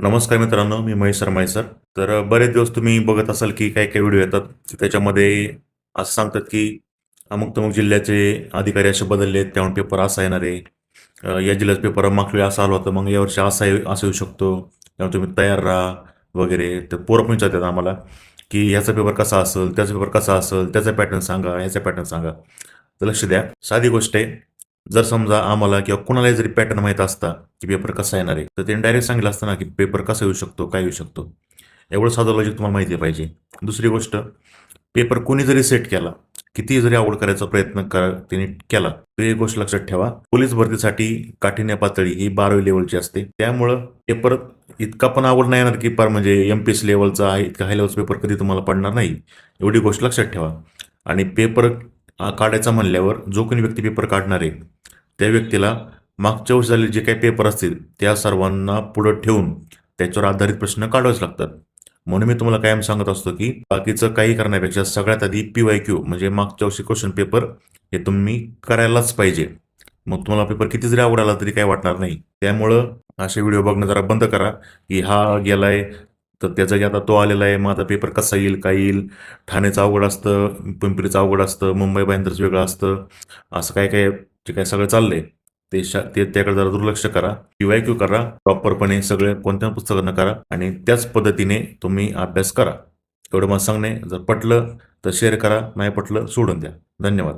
नमस्कार मित्रांनो, मी महेश शर्मा सर. तर बरेच दिवस तुम्ही बघत असाल की काही-काही व्हिडिओ येतात. त्याच्यामध्ये असं सांगतात की अमुक-तमुक जिल्ह्याचे अधिकारी असे बदलले आहेत, त्यामुळे पेपर असा येणार आहे. या जिल्ह्याचा पेपर मागच्या वेळी असा आला होता, मग यावर्षी असा येऊ शकतो. त्यामुळे तुम्ही तयार राहा वगैरे. तर पोरं पण विचारतात आम्हाला की ह्याचा पेपर कसा असेल, त्याचा पेपर कसा असेल, त्याचा पॅटर्न सांगा, ह्याचा पॅटर्न सांगा. तर लक्ष द्या. साधी गोष्ट आहे. जर समजा आम्हाला किंवा कुणालाही जरी पॅटर्न माहीत असता की पेपर कसा येणार आहे, तर त्यांनी डायरेक्ट सांगितलं असतं ना की पेपर कसा येऊ शकतो, काय येऊ शकतो. एवढं साधं लॉजिक तुम्हाला माहिती पाहिजे. दुसरी गोष्ट, पेपर कोणी जरी सेट केला, कितीही जरी अवघड करायचा प्रयत्न त्यांनी केला, तर एक गोष्ट लक्षात ठेवा, पोलीस भरतीसाठी काठिण्य पातळी ही 12वी लेवलची असते. त्यामुळं पेपर इतका पण अवघड नाही येणार की पार म्हणजे एमपीएससी लेवलचा आहे, इतका हाय लेवलचा पेपर कधी तुम्हाला पडणार नाही. एवढी गोष्ट लक्षात ठेवा. आणि पेपर काढायचा म्हणल्यावर जो कोणी व्यक्ती पेपर काढणार आहे, त्या व्यक्तीला मागच्या वर्षी झालेले जे काही पेपर असतील त्या सर्वांना पुढं ठेवून त्याच्यावर आधारित प्रश्न काढावेच लागतात. म्हणून मी तुम्हाला कायम सांगत असतो की बाकीचं काही करण्यापेक्षा सगळ्यात आधी PYQ म्हणजे मागच्या वर्षी क्वेश्चन पेपर हे तुम्ही करायलाच पाहिजे. मग तुम्हाला पेपर किती जरी आवड आला तरी काही वाटणार नाही. त्यामुळं असे व्हिडिओ बघणं जरा बंद करा की हा गेलाय तर त्याचा आता तो आलेला आहे, मग आता पेपर कसा येईल, काय येईल. ठाण्याचं अवघड असतं, पिंपरीचं अवघड असतं, मुंबई भाईंदरचं वेगळं असतं. असं काय काय जे काय सगळं चाललंय ते त्याकडे जरा दुर्लक्ष करा. PYQ करा प्रॉपरपणे, सगळे कोणत्या पुस्तकानं करा आणि त्याच पद्धतीने तुम्ही अभ्यास करा. एवढं मला सांगणे. जर पटलं तर शेअर करा, नाही पटलं सोडून द्या. धन्यवाद.